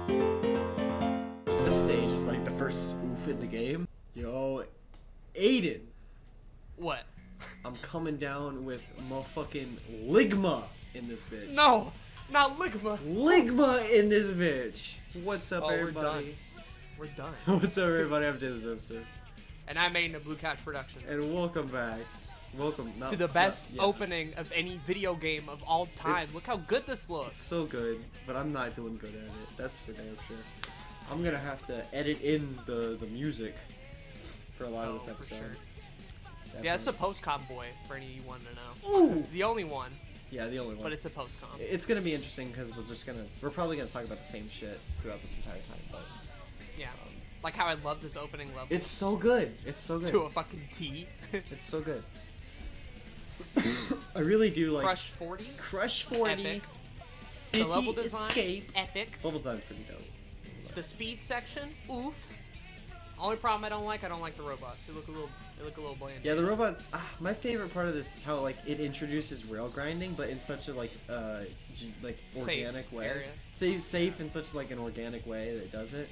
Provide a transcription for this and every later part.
This stage is like the first oof in the game. Yo, Aden. What? I'm coming down with motherfucking Ligma in this bitch. No, not Ligma. Ligma in this bitch. What's up, Oh, everybody? We're done. What's up, everybody? I'm Jay Zobster. And I'm Aden of BlueCouchProductions. And welcome back. Welcome to the best opening of any video game of all time. Look how good this looks. It's so good, but I'm not doing good at it. That's for damn sure. I'm gonna have to edit in the music for a lot of this episode. For sure. Yeah, it's a post-com boy for any you want to know. Ooh! The only one. Yeah, the only one. But it's a post-com. It's gonna be interesting because we're probably gonna talk about the same shit throughout this entire time. But yeah, like how I love this opening level. It's so good. It's so good. To a fucking T. It's so good. I really do like Crush 40. Crush 40. Epic. City The level design. Escape. Epic. Level design's pretty dope. The speed section. Oof. Only problem I don't like the robots. They look a little bland. Yeah, the robots. My favorite part of this is how like it introduces rail grinding, but in such a like organic safe way. Area. Safe in such like an organic way that it does it.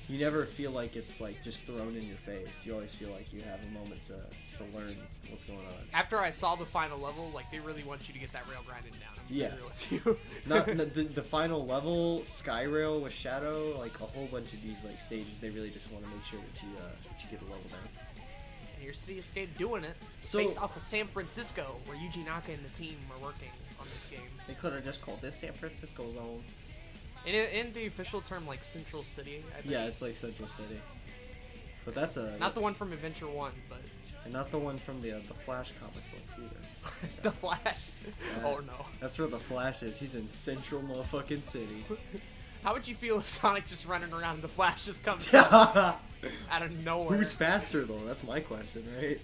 You never feel like it's like just thrown in your face. You always feel like you have a moment to learn what's going on. After I saw the final level, like they really want you to get that rail grinding down. I'm Yeah. real with you. Not the final level, Skyrail with Shadow, like a whole bunch of these like stages. They really just want to make sure that you get the level down. And your City Escape doing it. So, based off of San Francisco, where Yuji Naka and the team are working on this game. They could have just called this San Francisco Zone. In the official term, like Central City, I think. Yeah, it's like Central City. But that's not the one from Adventure 1, but... And not the one from the Flash comic books either. The Flash? Oh no. That's where the Flash is. He's in Central motherfucking City. How would you feel if Sonic just running around and the Flash just comes out of nowhere? Who's faster though? That's my question, right?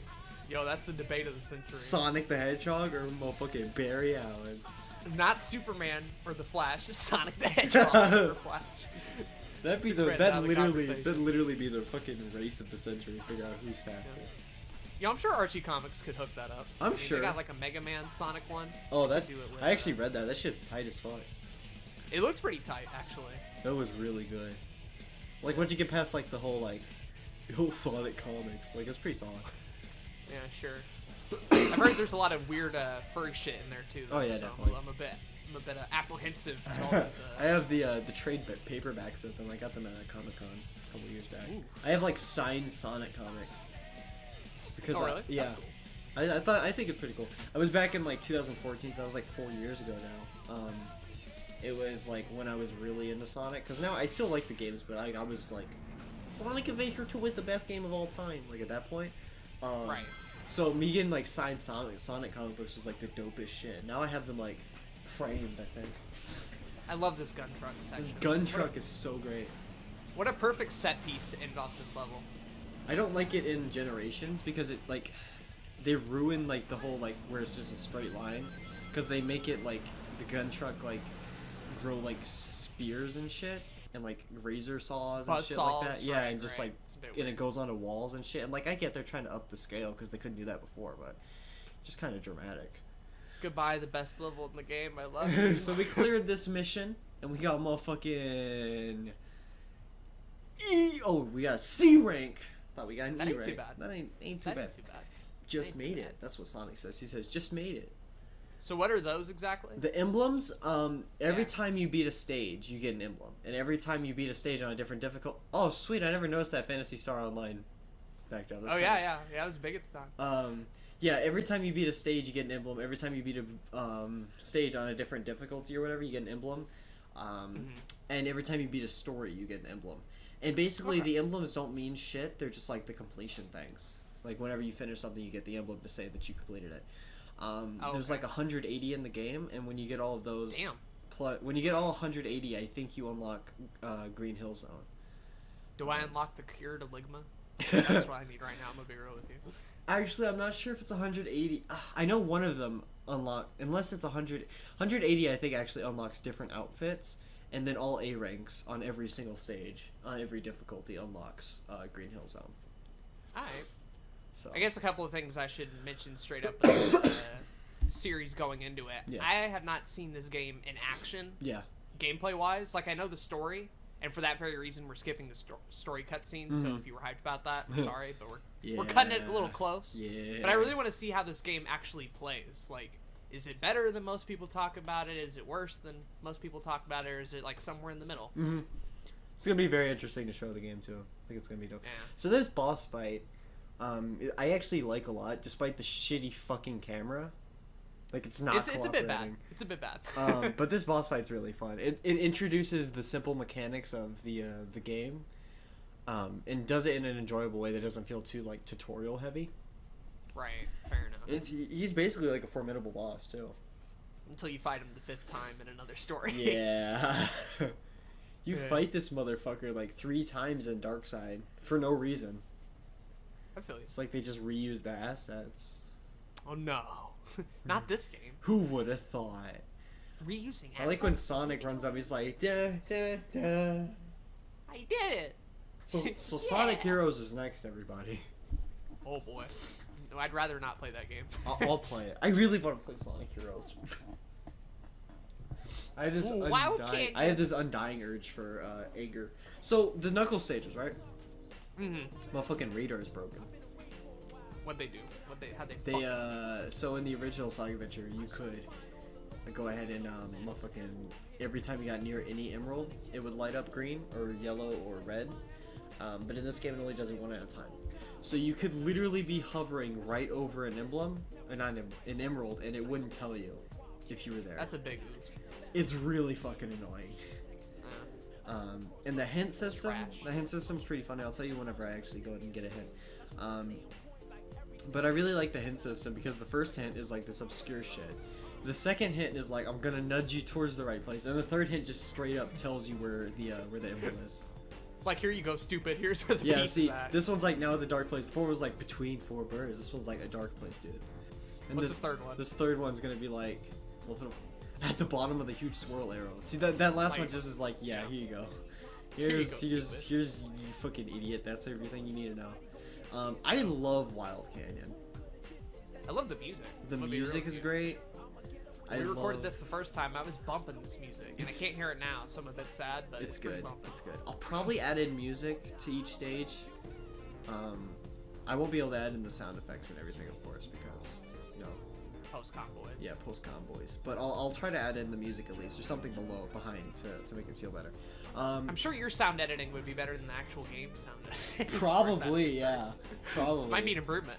Yo, that's the debate of the century. Sonic the Hedgehog or motherfucking Barry Allen? Not Superman or the Flash, just Sonic the Hedgehog or the Flash. That'd literally be the fucking race of the century. Figure out who's faster. Yo, I'm sure Archie Comics could hook that up. I'm sure. They got like a Mega Man Sonic one. Oh, I actually read that. That shit's tight as fuck. It looks pretty tight, actually. That was really good. Like once you get past like the whole Sonic comics, like it's pretty solid. Yeah, sure. I've heard there's a lot of weird furry shit in there too. Though, oh yeah, so definitely. I'm a bit apprehensive at all these. I have the trade paperbacks of them. I got them at Comic-Con a couple years back. Ooh. I have like signed Sonic comics. Because really? Yeah. That's cool. I think it's pretty cool. I was back in like 2014, so that was like 4 years ago now. It was like when I was really into Sonic, because now I still like the games, but I was like, Sonic Adventure 2 was the best game of all time. Like at that point. Right. So me getting like signed Sonic comic books was like the dopest shit. Now I have them like framed, I think. I love this gun truck section. This gun truck is so great. What a perfect set piece to end off this level. I don't like it in Generations because it like they ruin like the whole like where it's just a straight line, because they make it like the gun truck like grow like spears and shit and like razor saws and shit like that. Yeah, and just like and it goes onto walls and shit. And like I get they're trying to up the scale because they couldn't do that before, but just kind of dramatic. Goodbye, the best level in the game. I love it. So we cleared this mission and we got motherfucking we got a C rank. Thought we got an E rank. Too bad. That ain't too bad. Just made it. That's what Sonic says. He says, just made it. So what are those exactly? The emblems, every time you beat a stage, you get an emblem. And every time you beat a stage on a different difficult... Oh, sweet. I never noticed that Phantasy Star Online backdrop. Oh, yeah. Yeah, it was big at the time. Yeah, every time you beat a stage, you get an emblem. Every time you beat a stage on a different difficulty or whatever, you get an emblem. And every time you beat a story, you get an emblem. And basically, the emblems don't mean shit. They're just like the completion things. Like whenever you finish something, you get the emblem to say that you completed it. There's like 180 in the game, and when you get all of those, when you get all 180, I think you unlock Green Hill Zone. Do I unlock the cure to Ligma? That's what I need right now. I'm gonna be real with you. Actually, I'm not sure if it's 180. I know one of them unless it's 180. I think actually unlocks different outfits. And then all A ranks on every single stage, on every difficulty, unlocks Green Hill Zone. Alright. So I guess a couple of things I should mention straight up with the series going into it. Yeah. I have not seen this game in action. Yeah. Gameplay-wise. Like, I know the story, And for that very reason, we're skipping the story cutscenes. Mm-hmm. So if you were hyped about that, I'm sorry, but we're cutting it a little close. Yeah. But I really want to see how this game actually plays. Like, is it better than most people talk about it? Is it worse than most people talk about it? Or is it like somewhere in the middle? Mm-hmm. It's gonna be very interesting to show the game too. I think it's gonna be dope. Yeah. So this boss fight, I actually like a lot, despite the shitty fucking camera. Like it's not. It's a bit bad. It's a bit bad. But this boss fight's really fun. It introduces the simple mechanics of the game, and does it in an enjoyable way that doesn't feel too like tutorial heavy. Right. Fair enough. He's basically like a formidable boss too. Until you fight him the 5th time in another story. Yeah. You fight this motherfucker like 3 times in Darkside for no reason. I feel you. It's like they just reused the assets. Oh no. Not this game. Who would have thought? Reusing assets. I like when Sonic runs up, he's like, da, da, da. I did it. So Yeah. Sonic Heroes is next, everybody. Oh boy. No, I'd rather not play that game. I'll play it. I really want to play Sonic Heroes. I have this undying urge for Ager. So the Knuckles stages, right? Mm-hmm. Motherfucking radar is broken. What'd they do? How'd they fuck? So in the original Sonic Adventure, you could go ahead and motherfucking every time you got near any emerald, it would light up green or yellow or red. But in this game, it only does it one at a time. So you could literally be hovering right over an emblem, not an emerald, and it wouldn't tell you if you were there. That's a big oof. It's really fucking annoying. And the hint system, the hint system's pretty funny. I'll tell you whenever I actually go ahead and get a hint. But I really like the hint system because the first hint is like this obscure shit. The second hint is like, I'm gonna nudge you towards the right place, and the third hint just straight up tells you where the emblem is. Like, here you go, stupid. Here's where the piece see, is at. this one's like now the dark place. The four was like between 4 birds. This one's like a dark place, dude. And What's the third one? This third one's gonna be like, well, at the bottom of the huge swirl arrow. See that last one just is like, yeah, here you go. Here's you fucking idiot. That's everything you need to know. I love Wild Canyon. I love the music. The music is great. When we recorded this the first time, I was bumping this music, and I can't hear it now, so I'm a bit sad, but it's good. Bumping. It's good. I'll probably add in music to each stage. I won't be able to add in the sound effects and everything, of course, because, you know. Post-con boys. Yeah, post-con boys. But I'll try to add in the music at least, or something behind to make it feel better. I'm sure your sound editing would be better than the actual game sound editing. Probably, yeah. Probably. Might be an improvement.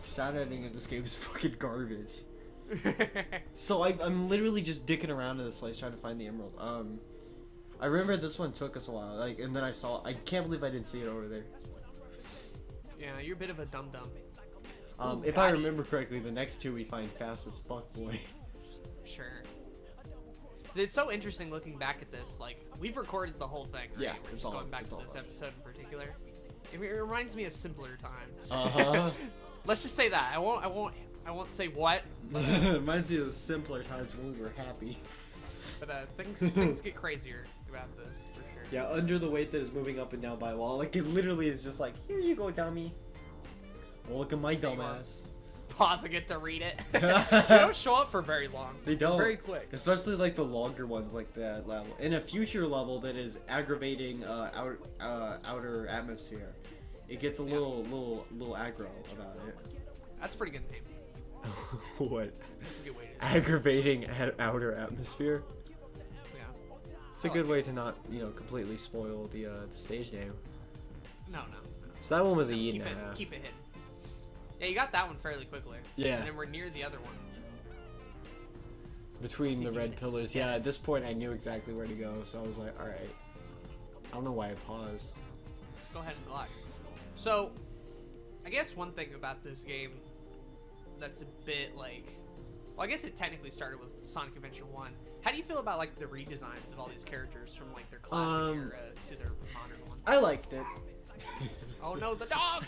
Sound editing in this game is fucking garbage. So I'm literally just dicking around in this place trying to find the emerald. I remember this one took us a while, and then I can't believe I didn't see it over there. Yeah, you're a bit of a dum-dum. If I remember correctly, the next 2 we find fast as fuck, boy. Sure. It's so interesting looking back at this. Like, we've recorded the whole thing, right? Yeah, We're just going back to this episode in particular. It reminds me of simpler times. Uh-huh. Let's just say that. I won't say what. Reminds me of simpler times when we were happy. But things get crazier throughout this, for sure. Yeah, under the weight that is moving up and down by a wall. Like, it literally is just like, here you go, dummy. Well, look at my dumbass. Pausing it to read it. They don't show up for very long. They don't. Very quick. Especially like the longer ones like that level. In a future level that is aggravating outer atmosphere, it gets a little aggro about it. That's a pretty good name. What? That's a good way to Aggravating outer atmosphere? Yeah. It's a good way to not, completely spoil the stage name. No. So that one was a yeet and a half. Keep it hidden. Yeah, you got that one fairly quickly. Yeah. And then we're near the other one. Between the red pillars. Yeah, at this point I knew exactly where to go, so I was like, alright. I don't know why I paused. Let's go ahead and block. So, I guess one thing about this game that's a bit like... Well, I guess it technically started with Sonic Adventure 1. How do you feel about, like, the redesigns of all these characters from, like, their classic era to their modern one? I liked it. Oh no, the dog!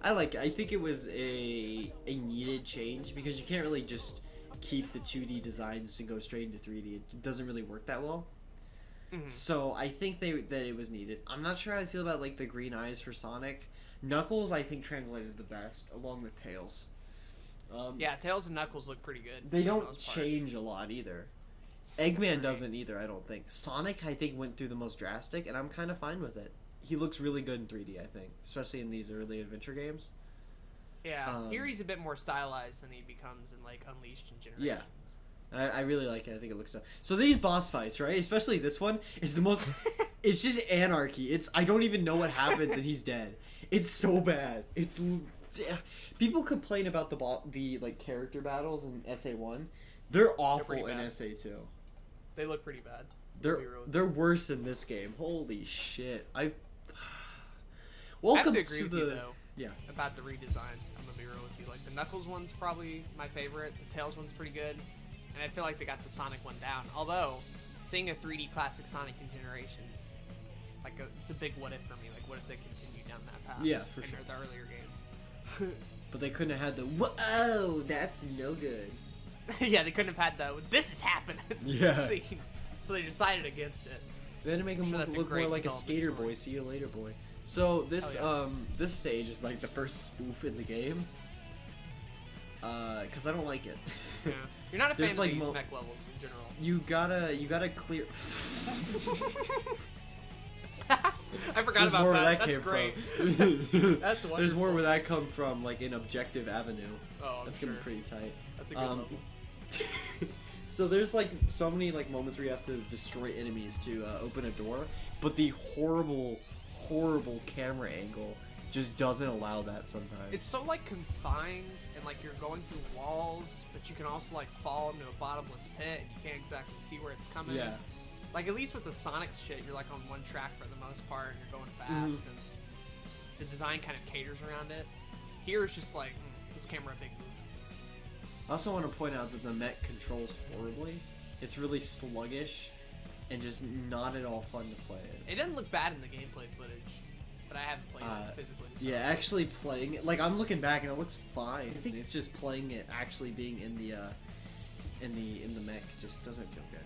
I think it was a needed change because you can't really just keep the 2D designs and go straight into 3D. It doesn't really work that well. Mm-hmm. So I think that it was needed. I'm not sure how I feel about like the green eyes for Sonic. Knuckles I think translated the best along with Tails. Yeah, Tails and Knuckles look pretty good. They don't change a lot either. Eggman doesn't either, I don't think. Sonic, I think, went through the most drastic, and I'm kind of fine with it. He looks really good in 3D, I think, especially in these early adventure games. Yeah, here he's a bit more stylized than he becomes in like Unleashed and Generations. Yeah. I really like it. I think it looks tough. So these boss fights, right? Especially this one is the most. It's just anarchy. I don't even know what happens and he's dead. It's so bad. People complain about the like character battles in SA1. They're awful in SA2. They look pretty bad. They're worse in this game. Holy shit! Welcome I have to agree with you, though. Yeah. About the redesigns, I'm gonna be real with you. Like the Knuckles one's probably my favorite. The Tails one's pretty good, and I feel like they got the Sonic one down. Although, seeing a 3D classic Sonic in Generations, like it's a big what if for me. Like, what if they continue down that path? Yeah, for sure. The earlier games. But they couldn't have had the whoa, that's no good. Yeah, they couldn't have had the this is happening. Yeah. scene. So they decided against it. They had to make him look more like a skater boy. See you later, boy. So this this stage is like the first spoof in the game. Cause I don't like it. Yeah. You're not a fan of like these mech levels in general. You gotta clear. I forgot about that. That's great. That's wonderful. There's more where that come from, like in Objective Avenue. Oh, that's gonna be pretty tight. That's a good level. So there's like so many like moments where you have to destroy enemies to open a door, but the horrible camera angle just doesn't allow that sometimes. It's so like confined and like you're going through walls, but you can also like fall into a bottomless pit and you can't exactly see where it's coming. Yeah. Like at least with the Sonic shit, you're like on one track for the most part and you're going fast and the design kind of caters around it. Here it's just like, this camera big move. I also want to point out that the mech controls horribly. It's really sluggish and just not at all fun to play. It doesn't look bad in the gameplay footage, but I haven't played it physically. So. Yeah, actually playing it, like I'm looking back and it looks fine. I think it's just playing it, actually being in the mech just doesn't feel good.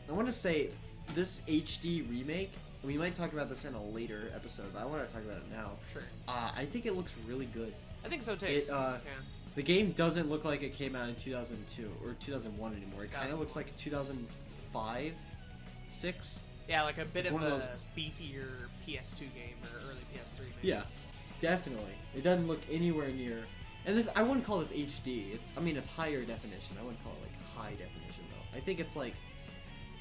I want to say this HD remake. We might talk about this in a later episode, but I want to talk about it now. Sure. I think it looks really good. I think so too. The game doesn't look like it came out in 2002 or 2001 anymore. It kind of looks like 2005, 6. Yeah, like a bit like of a beefier PS2 game or early PS3 maybe. Yeah, definitely. It doesn't look anywhere near. And this, I wouldn't call this HD. It's higher definition. I wouldn't call it like high definition though. I think it's like,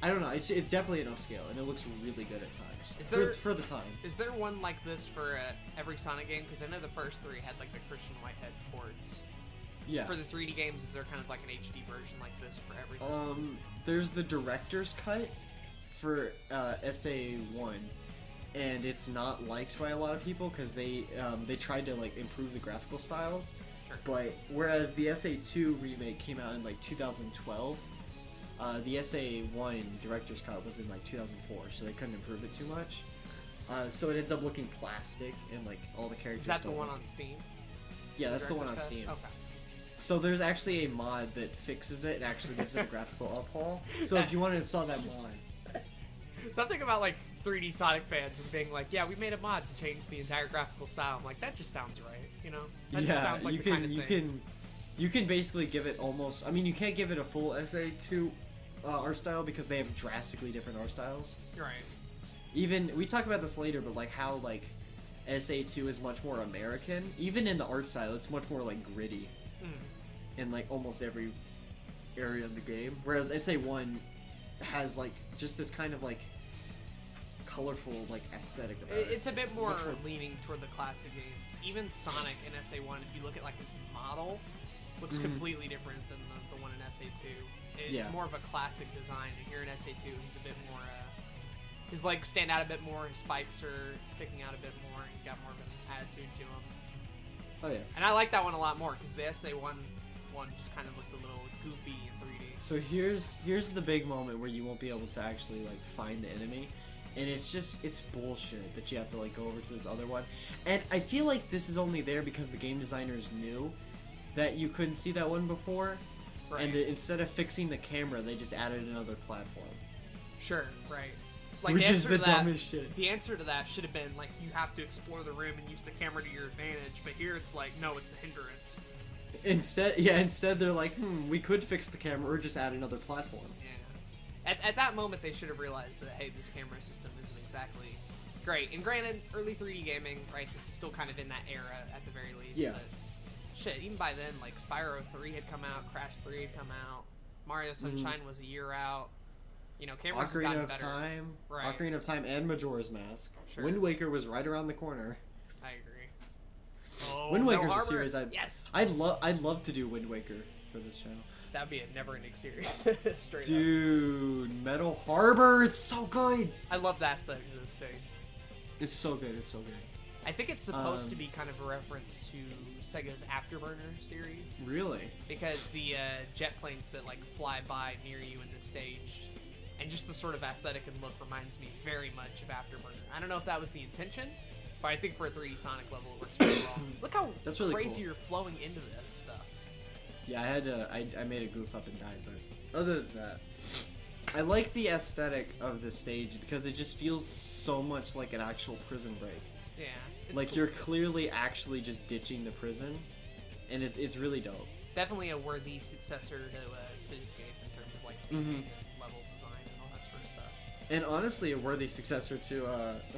I don't know. It's definitely an upscale, and it looks really good at times. For the time. Is there one like this for every Sonic game? Because I know the first 3 had like the Christian Whitehead ports. Yeah. For the 3D games, is there kind of like an HD version like this for everything? There's the director's cut for SA1, and it's not liked by a lot of people because they tried to like improve the graphical styles. Sure. But whereas the SA2 remake came out in like 2012, the SA1 director's cut was in like 2004, so they couldn't improve it too much. So it ends up looking plastic and like all the characters. Is that the one on Steam? Yeah, that's the one on Steam. Okay. So there's actually a mod that fixes it and actually gives it a graphical uphaul. So if you want to install that mod. Something about like 3D Sonic fans and being like, yeah, we made a mod to change the entire graphical style. I'm like, that just sounds right, you know? That just sounds like the kind of thing. You can basically give it almost, you can't give it a full SA2 art style because they have drastically different art styles. Right. Even, we talk about this later, but like how like SA2 is much more American. Even in the art style, it's much more like gritty. In like almost every area of the game, whereas SA1 has like just this kind of like colorful like aesthetic about it. It's a bit more leaning toward the classic games. Even Sonic in SA1, if you look at like his model, looks completely different than the one in SA2. It's more of a classic design, and here in SA2 he's a bit more his legs stand out a bit more, his spikes are sticking out a bit more, he's got more of an attitude to him. Oh yeah. And I like that one a lot more because the SA1 one just kind of looked a little goofy in 3D. So here's the big moment where you won't be able to actually like find the enemy, and it's bullshit that you have to like go over to this other one. And I feel like this is only there because the game designers knew that you couldn't see that one before, and instead of fixing the camera, they just added another platform. Sure, right. Like Which is the dumbest shit. The answer to that should have been like you have to explore the room and use the camera to your advantage, but here it's like no, it's a hindrance. Instead they're like, we could fix the camera or just add another platform. Yeah. At that moment, they should have realized that, hey, this camera system isn't exactly great. And granted, early 3D gaming, right, this is still kind of in that era at the very least. Yeah. But shit, even by then, like, Spyro 3 had come out, Crash 3 had come out, Mario Sunshine was a year out. You know, cameras have gotten better. Right. Ocarina of Time and Majora's Mask. Sure. Wind Waker was right around the corner. I agree. Oh, Wind Waker's no a series yes. I'd love to do Wind Waker for this channel. That'd be a never-ending series. Straight Dude, Metal Harbor, it's so good. I love that aesthetic of this stage. It's so good. It's so good. I think it's supposed to be kind of a reference to Sega's Afterburner series. Really? Because the jet planes that like fly by near you in this stage, and just the sort of aesthetic and look reminds me very much of Afterburner. I don't know if that was the intention, but I think for a 3D Sonic level it works pretty well. Look how That's really crazy cool. you're flowing into this stuff. Yeah, I made a goof up and died, but other than that, I like the aesthetic of this stage because it just feels so much like an actual prison break. Yeah. Like cool. you're clearly actually just ditching the prison, and it's really dope. Definitely a worthy successor to Cityscape in terms of like theming and level design and all that sort of stuff. And honestly, a worthy successor to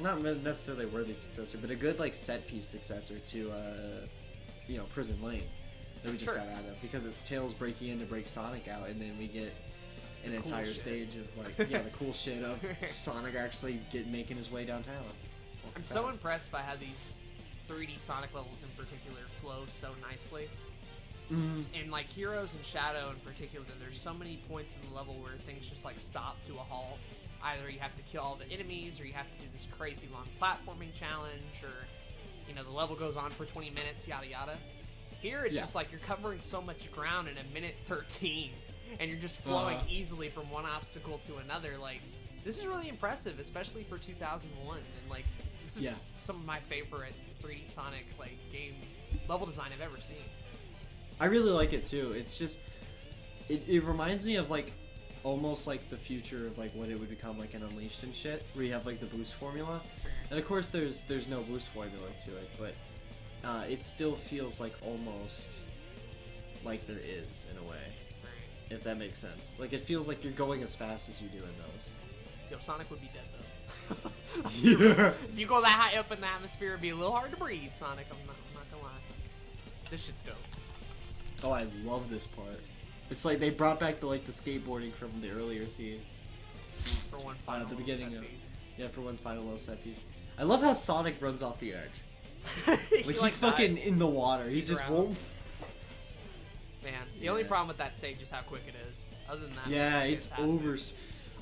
not necessarily a worthy successor, but a good like set piece successor to Prison Lane that we just got out of, because it's Tails breaking in to break Sonic out, and then we get an entire stage of like the cool shit of Sonic actually making his way downtown. I'm so impressed by how these 3D Sonic levels in particular flow so nicely. And like Heroes and Shadow in particular, there's so many points in the level where things just like stop to a halt. Either you have to kill all the enemies, or you have to do this crazy long platforming challenge, or the level goes on for 20 minutes, yada yada. Here it's just like you're covering so much ground in a minute 13, and you're just flowing easily from one obstacle to another. Like, this is really impressive, especially for 2001, and like this is some of my favorite 3D Sonic like game level design I've ever seen. I really like it too. It's just it reminds me of like almost like the future of like what it would become like an Unleashed and shit, where you have like the boost formula. And of course there's no boost formula to it, but it still feels like almost like there is in a way. If that makes sense. Like it feels like you're going as fast as you do in those. Yo, Sonic would be dead though. Yeah. If you go that high up in the atmosphere, it'd be a little hard to breathe, Sonic. I'm not gonna lie. This shit's dope. Oh, I love this part. It's like they brought back the skateboarding from the earlier scene. For one final at the beginning set of piece. for one final little set piece. I love how Sonic runs off the edge. Like he's fucking in the water. He's just Man, the only problem with that stage is how quick it is. Other than that, it's over.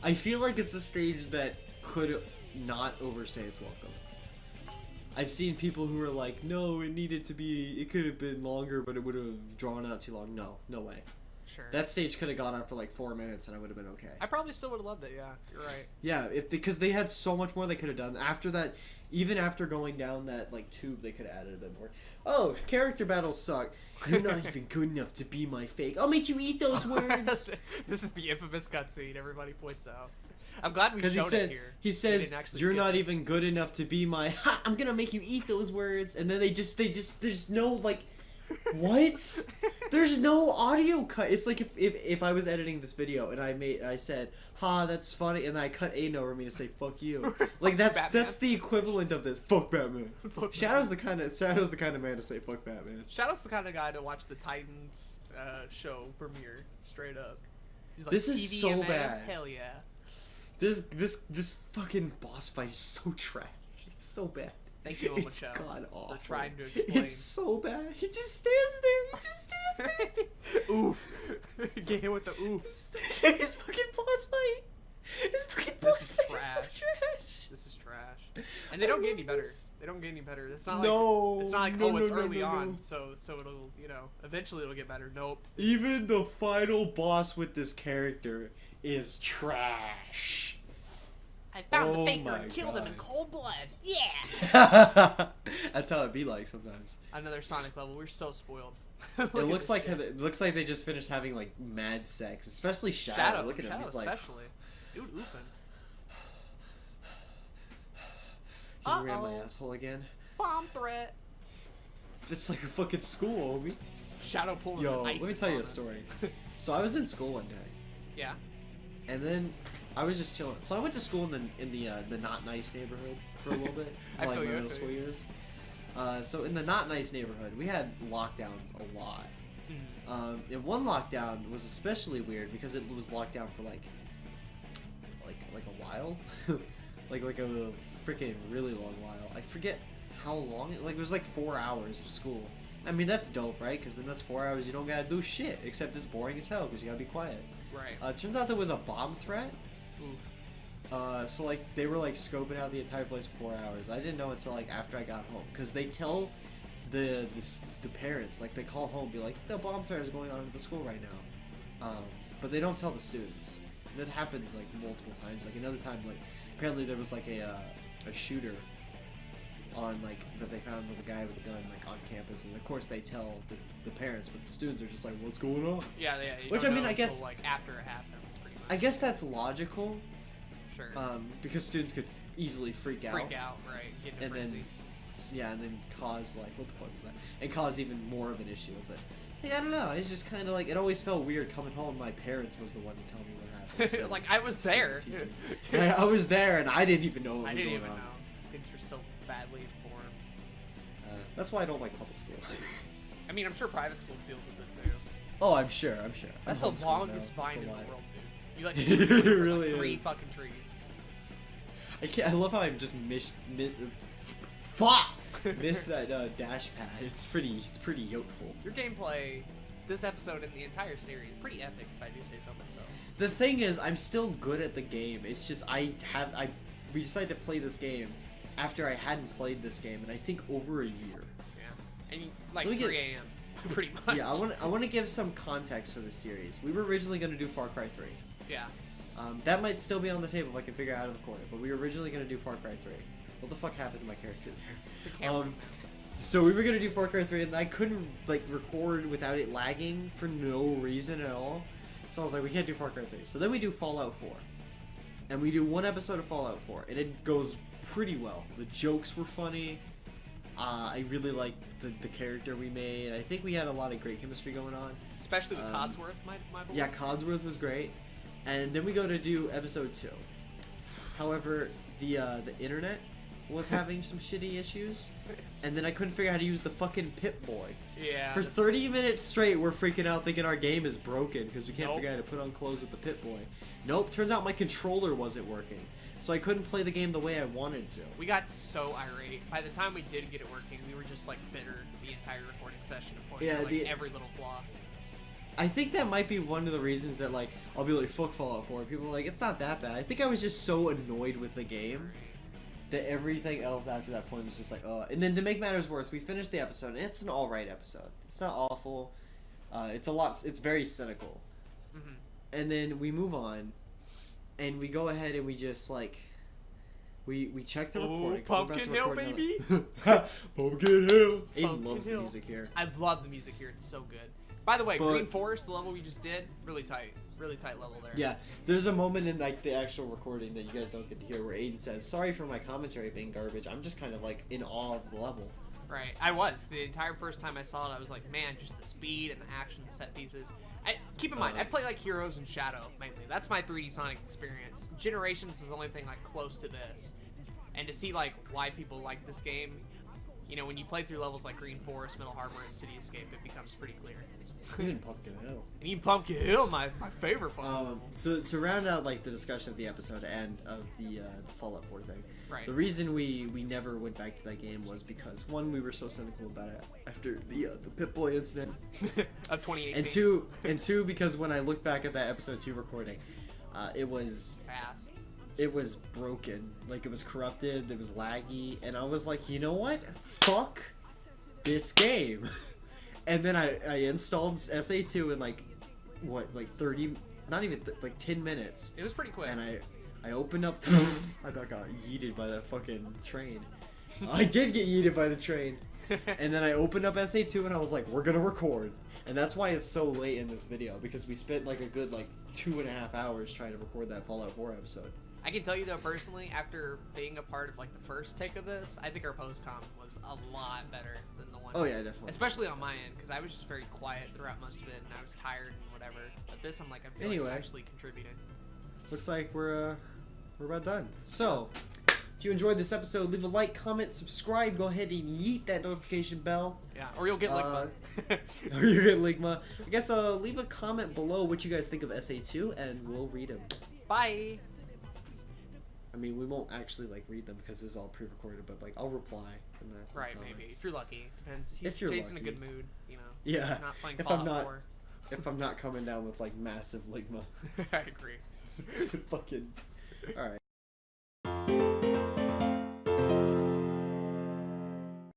I feel like it's a stage that could not overstay its welcome. I've seen people who are like, no, it could have been longer, but it would have drawn out too long. No way. Sure. That stage could have gone on for like 4 minutes and I would have been okay. I probably still would have loved it, yeah. You're right. Yeah, because they had so much more they could have done. After that, even after going down that like tube, they could have added a bit more. Oh, character battles suck. You're not even good enough to be my fake. I'll make you eat those words. This is the infamous cutscene everybody points out. I'm glad we showed it here. He says, you're not even good enough to be my... Ha, I'm gonna make you eat those words. And then there's no, like... What? There's no audio cut. It's like if I was editing this video and I said, ha, that's funny, and I cut Aden over me to say, fuck you. Like, that's the equivalent of this. Fuck Batman. Shadow's the kind of man to say, fuck Batman. Shadow's the kind of guy to watch the Titans show premiere, straight up. He's like, this is so bad. Hell yeah. This fucking boss fight is so trash. It's so bad. Thank you, It's Omocho, god awful. for trying to explain. It's so bad. He just stands there. Oof. Get hit with the oof. His fucking boss fight. His fucking boss fight is so trash. This is trash. And they don't get any better. They don't get any better. It's not like it's early on, so it'll eventually it'll get better. Nope. Even the final boss with this character is trash. I found the faker and killed him in cold blood. Yeah. That's how it be like sometimes. Another Sonic level. We're so spoiled. It looks like they just finished having like mad sex, especially Shadow. Look at him. He's like, especially. Dude, oofing. Can you ram my asshole again? Bomb threat. It's like a fucking school, homie. Shadow pulling Yo, the ice let me tell you a on us. story. So I was in school one day, Yeah. and then I was just chilling. So I went to school in the not nice neighborhood for a little bit, I like feel my you, I middle feel school you. years. So in the not nice neighborhood, we had lockdowns a lot. And one lockdown was especially weird because it was locked down for like a while, like a freaking really long while. I forget how long. It was like 4 hours of school. I mean, that's dope, right? Because then that's 4 hours you don't gotta do shit except it's boring as hell because you gotta be quiet. Right. Turns out there was a bomb threat. Oof. So like they were like scoping out the entire place for 4 hours. I didn't know until like after I got home because they tell the parents, like they call home, be like, the bomb threat is going on at the school right now, but they don't tell the students. That happens like multiple times. Like another time, like apparently there was like a shooter on like that they found with a guy with a gun like on campus, and of course they tell the parents, but the students are just like, what's going on? Yeah. You Which, don't I mean, know I guess- until, like after it happens, pretty much. I guess that's logical, Sure. because students could easily freak out. Freak out, right? Get in a And frenzy. then, yeah, and then cause like, what the fuck is that? And cause even more of an issue. But hey, I don't know. It's just kind of like, it always felt weird coming home. My parents was the one to tell me what happened. So, Like I was there. yeah, I was there, and I didn't even know what was I didn't going even on. know. Things are so badly informed. That's why I don't like public school. I mean, I'm sure private school deals with it too. Oh, I'm sure. That's I'm the homeschooled longest now. vine It's a in the lie. world, dude. You like It see it for, really like, 3 is. fucking trees. I can't. I love how I just missed that dash pad. It's pretty yokeful. Your gameplay, this episode and the entire series, pretty epic if I do say so myself. The thing is, I'm still good at the game. It's just we decided to play this game after I hadn't played this game in I think over a year. Yeah. And you, like Let me 3 a.m. pretty much. Yeah, I want to give some context for this series. We were originally going to do Far Cry 3. Yeah. That might still be on the table if I can figure out how to record it, but we were originally going to do Far Cry 3. What the fuck happened to my character The there? camera. So we were going to do Far Cry 3, and I couldn't like record without it lagging for no reason at all. So I was like, we can't do Far Cry 3. So then we do Fallout 4. And we do one episode of Fallout 4, and it goes pretty well. The jokes were funny. I really liked the character we made. I think we had a lot of great chemistry going on. Especially with Codsworth, my boy. Yeah, Codsworth was great. And then we go to do episode 2. However, the internet was having some shitty issues, and then I couldn't figure out how to use the fucking Pip-Boy. Yeah. For 30 minutes straight, we're freaking out thinking our game is broken because we can't Nope. figure out how to put on clothes with the Pip-Boy. Nope, turns out my controller wasn't working, so I couldn't play the game the way I wanted to. We got so irate. By the time we did get it working, we were just like bitter the entire recording session and pointing Yeah, out like every little flaw. I think that might be one of the reasons that like I'll be like, fuck Fallout 4. People are like, it's not that bad. I think I was just so annoyed with the game that everything else after that point was just like, And then to make matters worse, we finished the episode, and it's an alright episode. It's not awful. It's very cynical. Mm-hmm. And then we move on, and we go ahead and we just like, we check the recording. 'cause we're about to Pumpkin Hill, record another- baby! Pumpkin Hill! Aiden Pumpkin loves Hill. the music here. I love the music here. It's so good. By the way, But- Green Forest, the level we just did, really tight level there. Yeah, there's a moment in like the actual recording that you guys don't get to hear where Aiden says, "Sorry for my commentary being garbage. I'm just kind of like in awe of the level." Right. I was. The entire first time I saw it, I was like, man, just the speed and the action, the set pieces. Keep in mind, I play like Heroes and Shadow mainly. That's my 3D Sonic experience. Generations is the only thing like close to this. And to see like why people like this game, you know, when you play through levels like Green Forest, Middle Harbor, and City Escape, it becomes pretty clear. Even Pumpkin Hill. And even Pumpkin Hill, my favorite fucking level. So to round out like the discussion of the episode and of the Fallout 4 thing, Right. the reason we never went back to that game was because one, we were so cynical about it after the Pip-Boy incident, Of 2018. and two because when I look back at that episode 2 recording, it was Pass. broken, like it was corrupted, it was laggy, and I was like, you know what, fuck this game. And then I installed SA2 in like 30, not even like 10 minutes, It was pretty quick. and I opened up I got yeeted by that fucking train. I did get yeeted by the train. And then I opened up SA2 and I was like, we're gonna record. And that's why it's so late in this video, because we spent like a good like 2.5 hours trying to record that Fallout 4 episode. I can tell you though, personally, after being a part of like the first take of this, I think our post-com was a lot better than the one. Oh yeah, definitely. Especially on my end, because I was just very quiet throughout most of it, and I was tired and whatever. But this, I'm like, I feel like I'm actually contributing. Looks like we're about done. So, if you enjoyed this episode, leave a like, comment, subscribe. Go ahead and yeet that notification bell. Yeah, or you'll get Ligma. Or you get Ligma. I guess leave a comment below what you guys think of SA2, and we'll read them. Bye. I mean, we won't actually like read them because this is all pre-recorded, but like I'll reply in the Right, comments. maybe if you're lucky. Depends. He's If you're Jason's lucky. in a good mood, you know. Yeah. He's not playing If Fallout I'm not, 4. if I'm not coming down with like massive Ligma. I agree. Fucking. All right.